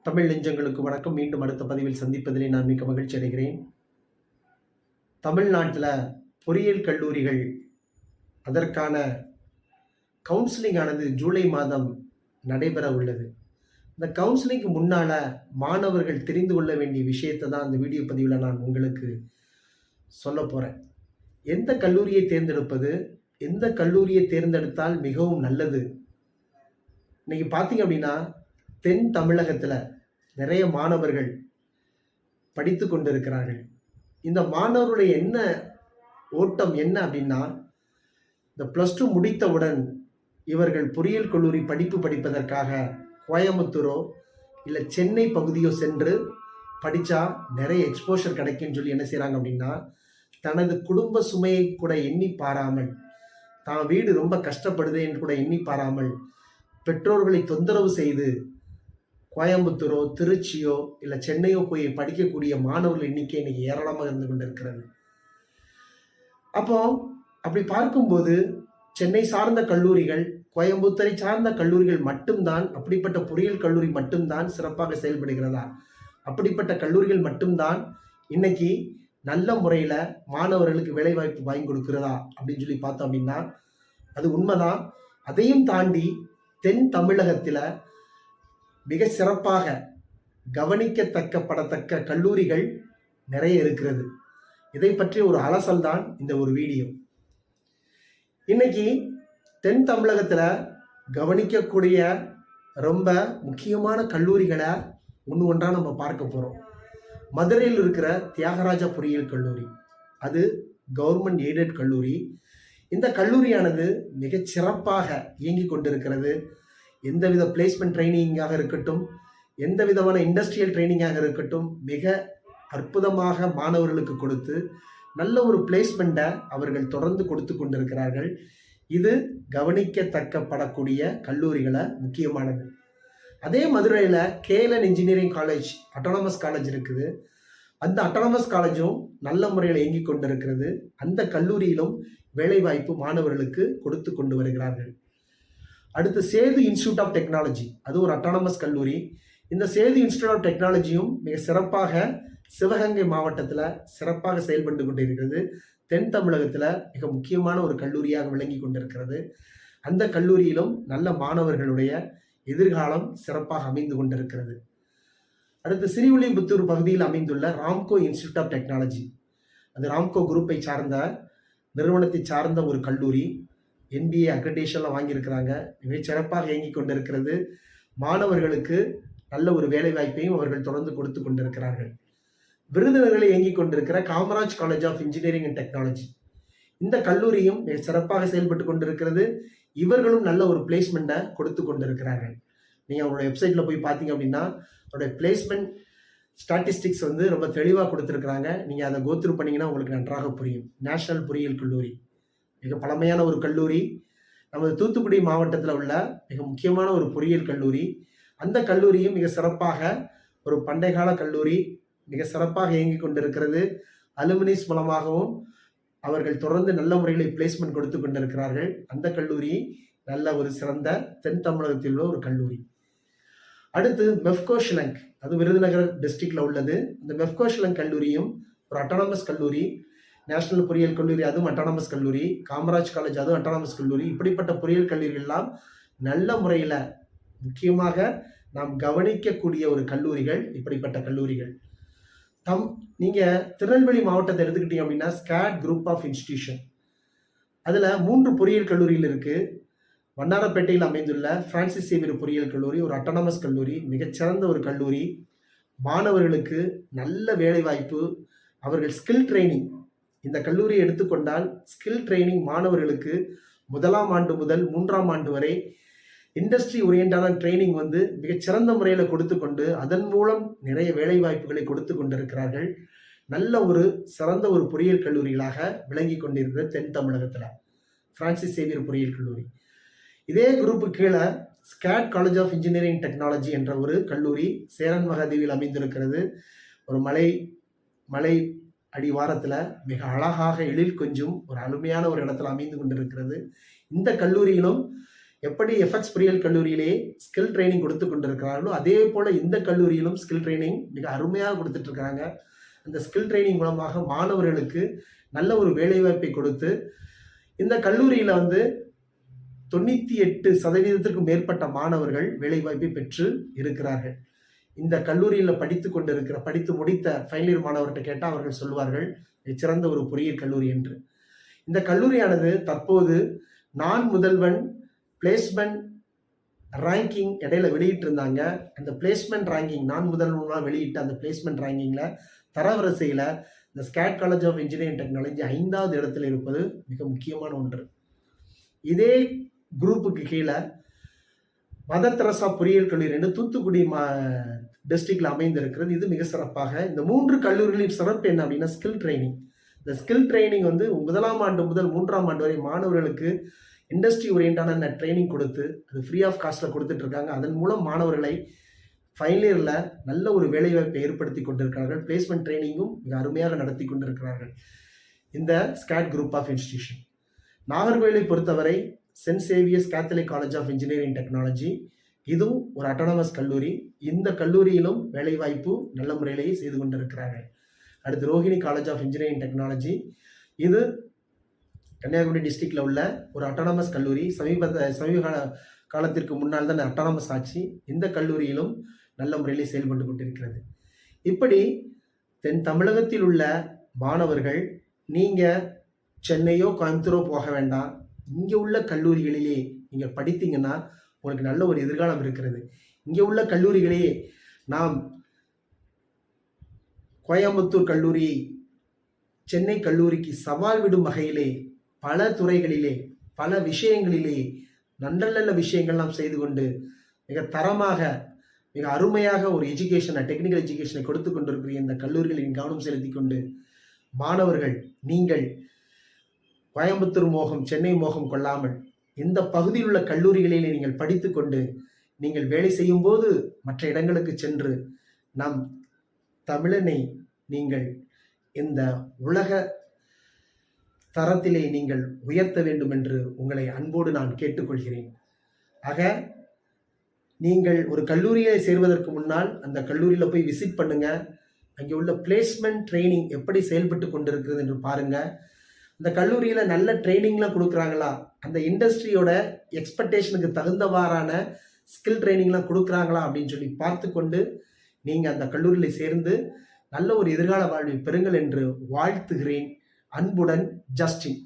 தமிழ் நெஞ்சங்களுக்கு வணக்கம். மீண்டும் அடுத்த பதிவில் சந்திப்பதிலே நான் மிக்க மகிழ்ச்சி அடைகிறேன். தமிழ்நாட்டில் பொறியியல் கல்லூரிகள் அதற்கான கவுன்சிலிங் ஆனது ஜூலை மாதம் நடைபெற உள்ளது. இந்த கவுன்சிலிங்க்கு முன்னால் மாணவர்கள் தெரிந்து கொள்ள வேண்டிய விஷயத்தை தான் இந்த வீடியோ பதிவில் நான் உங்களுக்கு சொல்ல போகிறேன். எந்த கல்லூரியை தேர்ந்தெடுப்பது, எந்த கல்லூரியை தேர்ந்தெடுத்தால் மிகவும் நல்லது. இன்னைக்கு பார்த்தீங்க அப்படின்னா தென் தமிழகத்தில் நிறைய மாணவர்கள் படித்து கொண்டிருக்கிறார்கள். இந்த மாணவருடைய ஓட்டம் என்ன அப்படின்னா, இந்த +2 முடித்தவுடன் இவர்கள் பொறியியல் கல்லூரி படிப்பு படிப்பதற்காக கோயம்புத்தூரோ இல்லை சென்னை பகுதியோ சென்று படித்தா நிறைய எக்ஸ்போஷர் கிடைக்குன்னு சொல்லி என்ன செய்கிறாங்க அப்படின்னா, தனது குடும்ப சுமையை கூட எண்ணி பாராமல், தான் வீடு ரொம்ப கஷ்டப்படுது என்று கூட எண்ணி பாராமல், பெற்றோர்களை தொந்தரவு செய்து கோயம்புத்தூரோ திருச்சியோ இல்லை சென்னையோ போய் படிக்கக்கூடிய மாணவர்கள் எண்ணிக்கை இன்னைக்கு ஏராளமாக இருந்து கொண்டிருக்கிறது. அப்போ அப்படி பார்க்கும்போது சென்னை சார்ந்த கல்லூரிகள், கோயம்புத்தூரை சார்ந்த கல்லூரிகள் மட்டும்தான், அப்படிப்பட்ட பொறியியல் கல்லூரி மட்டும்தான் சிறப்பாக செயல்படுகிறதா? அப்படிப்பட்ட கல்லூரிகள் மட்டும்தான் இன்னைக்கு நல்ல முறையில் மாணவர்களுக்கு வேலைவாய்ப்பு வாங்கி கொடுக்கிறதா அப்படின்னு சொல்லி பார்த்தோம் அப்படின்னா அது உண்மைதான். அதையும் தாண்டி தென் தமிழகத்தில் மிக சிறப்பாக கவனிக்கத்தக்கப்படத்தக்க கல்லூரிகள் நிறைய இருக்கிறது. இதை பற்றி ஒரு அலசல் தான் இந்த ஒரு வீடியோ. இன்னைக்கு தென் தமிழகத்தில் கவனிக்கக்கூடிய ரொம்ப முக்கியமான கல்லூரிகளை ஒன்றா நம்ம பார்க்க போகிறோம். மதுரையில் இருக்கிற தியாகராஜா பொறியியல் கல்லூரி, அது கவர்மெண்ட் எய்டட் கல்லூரி. இந்த கல்லூரியானது மிகச் சிறப்பாக இயங்கி கொண்டிருக்கிறது. எந்தவித பிளேஸ்மெண்ட் ட்ரைனிங்காக இருக்கட்டும், எந்த விதமான இண்டஸ்ட்ரியல் ட்ரைனிங்காக இருக்கட்டும், மிக அற்புதமாக மாணவர்களுக்கு கொடுத்து நல்ல ஒரு பிளேஸ்மெண்ட்டை அவர்கள் தொடர்ந்து கொடுத்து கொண்டிருக்கிறார்கள். இது கவனிக்கத்தக்கப்படக்கூடிய கல்லூரிகளை முக்கியமானது. அதே மதுரையில் KLN engineering college, autonomous college இருக்குது. அந்த அட்டானமஸ் காலேஜும் நல்ல முறையில் இயங்கி கொண்டிருக்கிறது. அந்த கல்லூரியிலும் வேலைவாய்ப்பு மாணவர்களுக்கு கொடுத்து கொண்டு வருகிறார்கள். அடுத்து சேது இன்ஸ்டியூட் ஆஃப் டெக்னாலஜி, அது ஒரு அட்டானமஸ் கல்லூரி. இந்த சேது இன்ஸ்டியூட் ஆஃப் டெக்னாலஜியும் மிக சிறப்பாக சிவகங்கை மாவட்டத்தில் சிறப்பாக செயல்பட்டு கொண்டிருக்கிறது. தென் தமிழகத்தில் மிக முக்கியமான ஒரு கல்லூரியாக விளங்கி கொண்டிருக்கிறது. அந்த கல்லூரியிலும் நல்ல மாணவர்களுடைய எதிர்காலம் சிறப்பாக அமைந்து கொண்டிருக்கிறது. அடுத்து ஸ்ரீவில்லிபுத்தூர் பகுதியில் அமைந்துள்ள ராம்கோ இன்ஸ்டியூட் ஆஃப் டெக்னாலஜி, அது ராம்கோ குரூப்பை சார்ந்த நிறுவனத்தை சார்ந்த ஒரு கல்லூரி. NBA அக்ரெடிடேஷன்லாம் வாங்கியிருக்கிறாங்க. மிக சிறப்பாக இயங்கி கொண்டிருக்கிறது. மாணவர்களுக்கு நல்ல ஒரு வேலை வாய்ப்பையும் அவர்கள் தொடர்ந்து கொடுத்து கொண்டிருக்கிறார்கள். விருதுநகரில் இயங்கி கொண்டிருக்கிற Kamaraj college of engineering and technology, இந்த கல்லூரியும் மிக சிறப்பாக செயல்பட்டு கொண்டிருக்கிறது. இவர்களும் நல்ல ஒரு பிளேஸ்மெண்ட்டை கொடுத்து கொண்டிருக்கிறார்கள். நீங்கள் அவங்களோட வெப்சைட்டில் போய் பார்த்தீங்க அப்படின்னா அவருடைய பிளேஸ்மெண்ட் ஸ்டாட்டிஸ்டிக்ஸ் ரொம்ப தெளிவாக கொடுத்துருக்குறாங்க. நீங்கள் அதை கோத்ரூ பண்ணிங்கன்னா உங்களுக்கு நன்றாக புரியும். நேஷனல் பொறியியல் கல்லூரி மிக பழமையான ஒரு கல்லூரி. நமது தூத்துக்குடி மாவட்டத்தில் உள்ள மிக முக்கியமான ஒரு பொறியியல் கல்லூரி. அந்த கல்லூரியும் மிக சிறப்பாக ஒரு பண்டைய கால கல்லூரி, மிக சிறப்பாக இயங்கி கொண்டிருக்கிறது. அலுமினிஸ் மூலமாகவும் அவர்கள் தொடர்ந்து நல்ல முறையில் பிளேஸ்மெண்ட் கொடுத்து கொண்டிருக்கிறார்கள். அந்த கல்லூரி நல்ல ஒரு சிறந்த தென் தமிழகத்தில் உள்ள ஒரு கல்லூரி. அடுத்து மெஃப்கோ ஷிலங், அது விருதுநகர் டிஸ்ட்ரிக்ட்ல உள்ளது. அந்த மெஃப்கோ ஷிலங் கல்லூரியும் ஒரு அட்டானமஸ் கல்லூரி. நேஷனல் பொறியியல் கல்லூரி, அதுவும் அட்டானமஸ் கல்லூரி. காமராஜ் காலேஜ், அதுவும் அட்டானமஸ் கல்லூரி. இப்படிப்பட்ட பொறியியல் கல்லூரிகள் எல்லாம் நல்ல முறையில் முக்கியமாக நாம் கவனிக்கக்கூடிய ஒரு கல்லூரிகள் இப்படிப்பட்ட கல்லூரிகள். நீங்கள் திருநெல்வேலி மாவட்டத்தை எடுத்துக்கிட்டீங்க அப்படின்னா ஸ்கேட் குரூப் ஆஃப் இன்ஸ்டிடியூஷன், அதில் 3 பொறியியல் கல்லூரிகள் இருக்குது. வண்ணாரப்பேட்டையில் அமைந்துள்ள பிரான்சிஸ் சேவியர் பொறியியல் கல்லூரி ஒரு அட்டானமஸ் கல்லூரி, மிகச்சிறந்த ஒரு கல்லூரி. மாணவர்களுக்கு நல்ல வேலைவாய்ப்பு, அவர்கள் ஸ்கில் ட்ரைனிங், இந்த கல்லூரியை எடுத்துக்கொண்டால் ஸ்கில் ட்ரைனிங் மாணவர்களுக்கு 1ஆம் ஆண்டு முதல் 3ஆம் ஆண்டு வரை இண்டஸ்ட்ரி ஓரியன்டான ட்ரைனிங் மிகச்சிறந்த முறையில் கொடுத்து கொண்டு அதன் மூலம் நிறைய வேலைவாய்ப்புகளை கொடுத்து கொண்டிருக்கிறார்கள். நல்ல ஒரு சிறந்த ஒரு பொறியியல் கல்லூரிகளாக விளங்கி கொண்டிருக்கிற தென் தமிழகத்தில் பிரான்சிஸ் சேவியர் பொறியியல் கல்லூரி. இதே குரூப்பு கீழே SCAD college of engineering technology என்ற ஒரு கல்லூரி சேரன் மகாதேவியில் அமைந்திருக்கிறது. ஒரு மலை அடிவாரத்தில் மிக அழகாக எழில் கொஞ்சம் ஒரு அருமையான ஒரு இடத்துல அமைந்து கொண்டிருக்கிறது. இந்த கல்லூரியிலும் எப்படி எஃப்எக்ஸ் பொறியியல் கல்லூரியிலே ஸ்கில் ட்ரைனிங் கொடுத்து கொண்டிருக்கிறார்களோ அதே போல இந்த கல்லூரியிலும் ஸ்கில் ட்ரைனிங் மிக அருமையாக கொடுத்துட்டு இருக்காங்க. அந்த ஸ்கில் ட்ரைனிங் மூலமாக மாணவர்களுக்கு நல்ல ஒரு வேலைவாய்ப்பை கொடுத்து இந்த கல்லூரியில் 98% மேற்பட்ட மாணவர்கள் வேலைவாய்ப்பை பெற்று இருக்கிறார்கள். இந்த கல்லூரியில் படித்து முடித்த ஃபைனல் இயர் மாணவர்கிட்ட கேட்டால் அவர்கள் சொல்வார்கள் சிறந்த ஒரு பொறியியல் கல்லூரி என்று. இந்த கல்லூரியானது தற்போது நான் முதல்வன் பிளேஸ்மெண்ட் ரேங்கிங் இடையில வெளியிட்டு இருந்தாங்க. அந்த பிளேஸ்மெண்ட் ரேங்கிங் நான் முதல்வனாக வெளியிட்ட அந்த பிளேஸ்மெண்ட் ரேங்கிங்கில் தரவரிசையில் இந்த SCAD college of engineering technology 5வது இடத்துல இருப்பது மிக முக்கியமான ஒன்று. இதே குரூப்புக்கு கீழே மதர் தெரசா பொறியியல் கல்லூரி என்று தூத்துக்குடி டிஸ்ட்ரிக்ட்ல அமைந்திருக்கிறது. இது மிக சிறப்பாக. இந்த 3 கல்லூரிகளின் சிறப்பு என்ன அப்படின்னா ஸ்கில் ட்ரைனிங். இந்த ஸ்கில் ட்ரைனிங் 1ஆம் ஆண்டு முதல் 3ஆம் ஆண்டு வரை மாணவர்களுக்கு இண்டஸ்ட்ரி ஓரியன்டான ட்ரைனிங் கொடுத்து அது ஃப்ரீ ஆஃப் காஸ்ட்டில் கொடுத்துட்டு இருக்காங்க. அதன் மூலம் மாணவர்களை ஃபைனல் இயரில் நல்ல ஒரு வேலைவாய்ப்பை ஏற்படுத்தி கொண்டிருக்கிறார்கள். பிளேஸ்மெண்ட் ட்ரைனிங்கும் மிக அருமையாக நடத்தி கொண்டிருக்கிறார்கள் இந்த ஸ்கேட் குரூப் ஆஃப் இன்ஸ்டிடியூஷன். நாகர்கோயிலை பொறுத்தவரை saint Xavier's Catholic college of engineering technology, இதுவும் ஒரு அட்டானமஸ் கல்லூரி. இந்த கல்லூரியிலும் வேலைவாய்ப்பு நல்ல முறையிலேயே செய்து கொண்டிருக்கிறார்கள். அடுத்து Rohini college of engineering technology, இது கன்னியாகுமரி டிஸ்ட்ரிக்டில் உள்ள ஒரு அட்டானமஸ் கல்லூரி. சமீப காலத்திற்கு முன்னால் தான் அட்டானமஸ் ஆச்சு. இந்த கல்லூரியிலும் நல்ல முறையிலே செயல்பட்டு கொண்டிருக்கிறது. இப்படி தென் தமிழகத்தில் உள்ள மாணவர்கள் நீங்கள் சென்னையோ கோயம்புத்தூரோ போக வேண்டாம். இங்கே உள்ள கல்லூரிகளிலே நீங்கள் படித்தீங்கன்னா உங்களுக்கு நல்ல ஒரு எதிர்காலம் இருக்கிறது. இங்கே உள்ள கல்லூரிகளே நாம் கோயம்புத்தூர் கல்லூரியை சென்னை கல்லூரிக்கு சவால் விடும் வகையிலே பல துறைகளிலே பல விஷயங்களிலே நல்ல நல்ல விஷயங்கள் நாம் செய்து கொண்டு மிக தரமாக மிக அருமையாக ஒரு எஜுகேஷனை டெக்னிக்கல் எஜுகேஷனை கொடுத்து கொண்டிருக்கிற இந்த கல்லூரிகளின் கவனம் செலுத்தி கொண்டு மாணவர்கள் நீங்கள் கோயம்புத்தூர் மோகம் சென்னை மோகம் கொள்ளாமல் இந்த பகுதியில் உள்ள கல்லூரிகளிலே நீங்கள் படித்து கொண்டு நீங்கள் வேலை செய்யும் போது மற்ற இடங்களுக்கு சென்று நம் தமிழனை நீங்கள் இந்த உலக தரத்திலே நீங்கள் உயர்த்த வேண்டும் என்று உங்களை அன்போடு நான் கேட்டுக்கொள்கிறேன். ஆக நீங்கள் ஒரு கல்லூரியை சேர்வதற்கு முன்னால் அந்த கல்லூரியில் போய் விசிட் பண்ணுங்க. அங்கே உள்ள பிளேஸ்மெண்ட் ட்ரைனிங் எப்படி செயல்பட்டு கொண்டிருக்கிறது என்று பாருங்க. அந்த கல்லூரியில் நல்ல ட்ரைனிங்லாம் கொடுக்குறாங்களா, அந்த இண்டஸ்ட்ரியோட எக்ஸ்பெக்டேஷனுக்கு தகுந்தவாறான ஸ்கில் ட்ரைனிங்லாம் கொடுக்குறாங்களா அப்படின்னு சொல்லி பார்த்து கொண்டு நீங்கள் அந்த கல்லூரியில் சேர்ந்து நல்ல ஒரு எதிர்கால வாழ்வை பெறுங்கள் என்று வாழ்த்துகிறேன். அன்புடன் ஜஸ்டின்.